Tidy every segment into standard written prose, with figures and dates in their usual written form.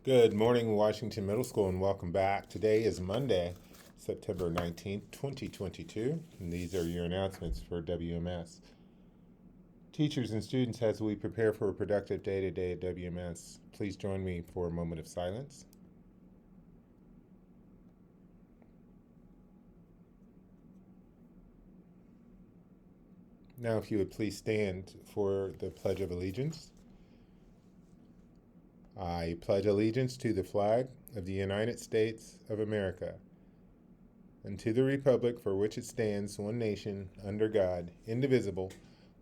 Good morning, Washington Middle School, and welcome back. Today is Monday, September 19th, 2022, and these are your announcements for WMS. Teachers and students, as we prepare for a productive day today at WMS, please join me for a moment of silence. Now, if you would please stand for the Pledge of Allegiance. I pledge allegiance to the flag of the United States of America and to the republic for which it stands, one nation, under God, indivisible,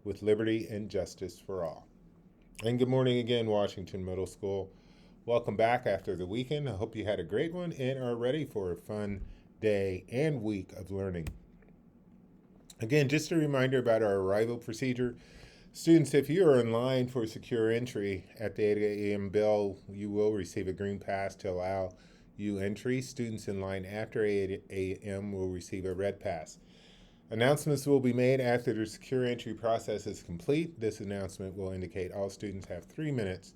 with liberty and justice for all. And good morning again, Washington Middle School. Welcome back after the weekend. I hope you had a great one and are ready for a fun day and week of learning. Again, just a reminder about our arrival procedure. Students, if you are in line for secure entry at the 8 a.m. bell, you will receive a green pass to allow you entry. Students in line after 8 a.m. will receive a red pass. Announcements will be made after the secure entry process is complete. This announcement will indicate all students have 3 minutes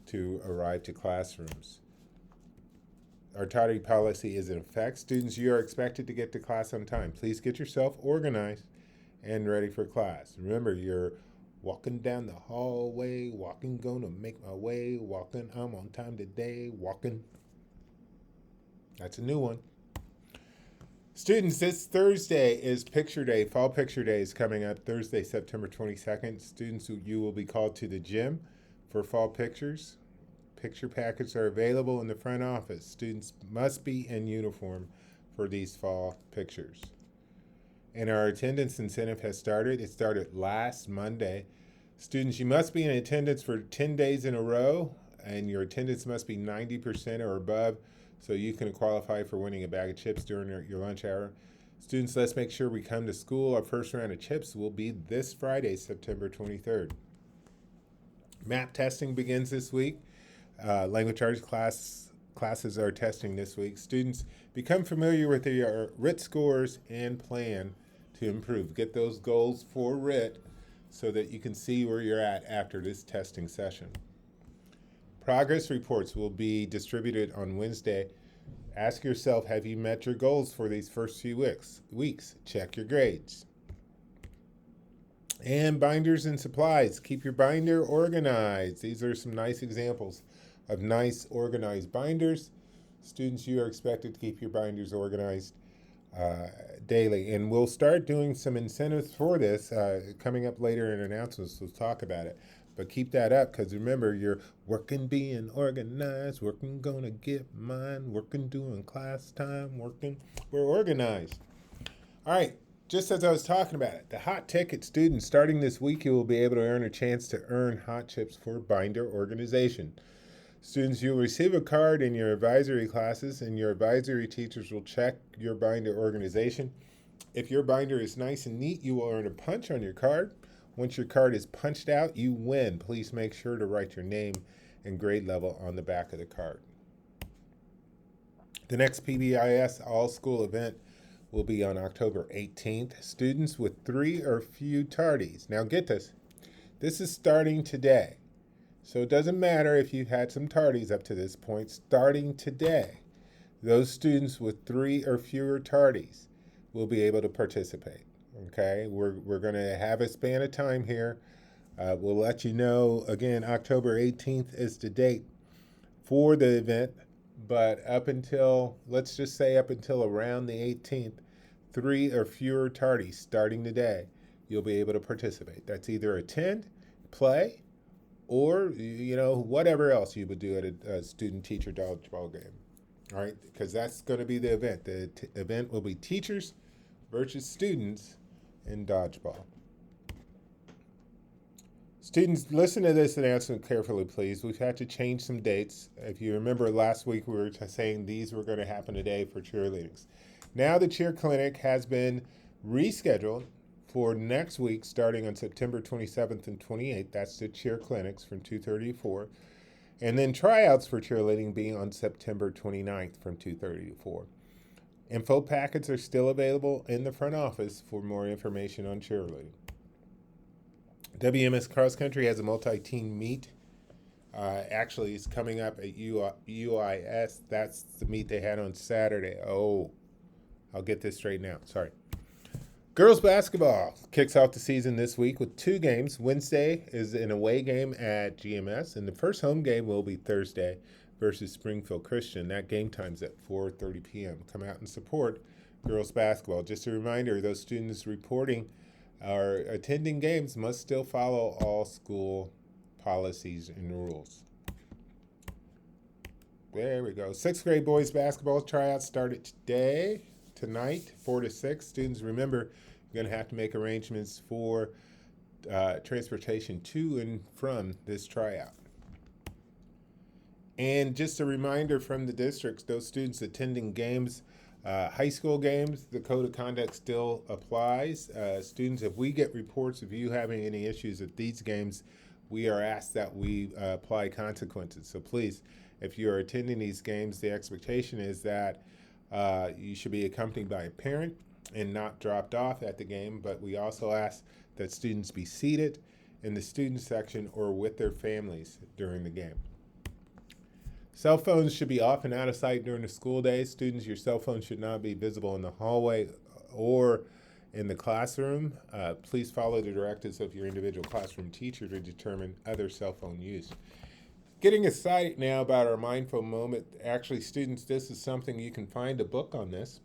to arrive to classrooms. Our tardy policy is in effect. Students, you are expected to get to class on time. Please get yourself organized and ready for class. Remember, you're walking down the hallway, walking, gonna make my way, walking, I'm on time today, walking. That's a new one. Students, this Thursday is Picture Day. Fall Picture Day is coming up Thursday, September 22nd. Students, you will be called to the gym for fall pictures. Picture packets are available in the front office. Students must be in uniform for these fall pictures. And our attendance incentive has started. It started last Monday. Students, you must be in attendance for 10 days in a row, and your attendance must be 90% or above so you can qualify for winning a bag of chips during your lunch hour. Students, let's make sure we come to school. Our first round of chips will be this Friday, September 23rd. MAP testing begins this week. Language arts classes are testing this week. Students, become familiar with your RIT scores and plan to improve. Get those goals for RIT so that you can see where you're at after this testing session. Progress reports will be distributed on Wednesday. Ask yourself, have you met your goals for these first few weeks? Check your grades. And binders and supplies. Keep your binder organized. These are some nice examples of nice organized binders. Students, you are expected to keep your binders organized daily. And we'll start doing some incentives for this coming up later in announcements. We'll talk about it. But keep that up because remember, you're working, being organized, working, gonna get mine, working, doing class time, working. We're organized. All right. Just as I was talking about it, the hot ticket students, starting this week, you will be able to earn a chance to earn hot chips for binder organization. Students, you'll receive a card in your advisory classes, and your advisory teachers will check your binder organization. If your binder is nice and neat, you will earn a punch on your card. Once your card is punched out, you win. Please make sure to write your name and grade level on the back of the card. The next PBIS all-school event will be on October 18th. Students with 3 or few tardies. Now get this. This is starting today. So it doesn't matter if you've had some tardies up to this point. Starting today, those students with 3 or fewer tardies will be able to participate. Okay, we're going to have a span of time here. We'll let you know, again, October 18th is the date for the event. But up until, let's just say up until around the 18th, 3 or fewer tardies starting today, you'll be able to participate. That's either attend, play, or whatever else you would do at a student-teacher dodgeball game. All right, because that's going to be the event. The event will be teachers versus students in dodgeball. Students, listen to this announcement carefully, please. We've had to change some dates. If you remember last week, we were saying these were going to happen today for cheerleadings. Now the cheer clinic has been rescheduled for next week, starting on September 27th and 28th. That's the cheer clinics from 2:30 to 4. And then tryouts for cheerleading being on September 29th from 2:30 to 4. Info packets are still available in the front office for more information on cheerleading. WMS Cross Country has a multi-team meet Actually, it's coming up at UIS. That's the meet they had on Saturday. Oh, I'll get this straight now. Sorry. Girls basketball kicks off the season this week with 2 games. Wednesday is an away game at GMS, and the first home game will be Thursday versus Springfield Christian. That game time's at 4:30 p.m. Come out and support girls basketball. Just a reminder, those students reporting or attending games must still follow all school policies and rules. There we go. 6th grade boys basketball tryouts started tonight, 4 to 6. Students, remember, you're going to have to make arrangements for transportation to and from this tryout. And just a reminder from the districts, those students attending games, high school games, the code of conduct still applies. Students, if we get reports of you having any issues at these games, we are asked that we apply consequences. So please, if you're attending these games, the expectation is that you should be accompanied by a parent and not dropped off at the game, but we also ask that students be seated in the student section or with their families during the game. Cell phones should be off and out of sight during the school day. Students, your cell phone should not be visible in the hallway or in the classroom. Please follow the directives of your individual classroom teacher to determine other cell phone use. Getting excited now about our mindful moment. Actually, students, this is something you can find a book on this,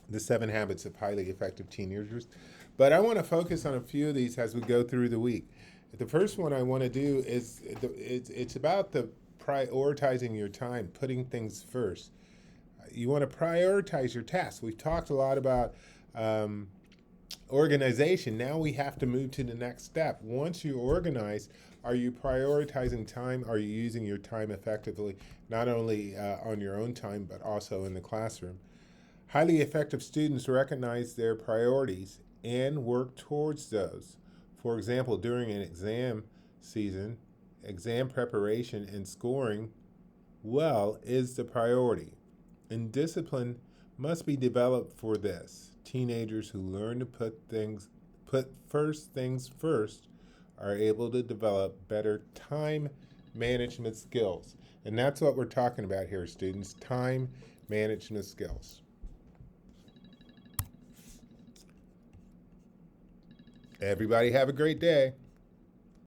The 7 Habits of Highly Effective Teenagers. But I want to focus on a few of these as we go through the week. The first one I want to do is it's about the prioritizing your time, putting things first. You want to prioritize your tasks. We've talked a lot about organization. Now we have to move to the next step. Once you organize, are you prioritizing time? Are you using your time effectively, not only on your own time, but also in the classroom? Highly effective students recognize their priorities and work towards those. For example, during an exam season, exam preparation and scoring well is the priority. And discipline must be developed for this. Teenagers who learn to put first things first are able to develop better time management skills. And that's what we're talking about here, students, time management skills. Everybody have a great day.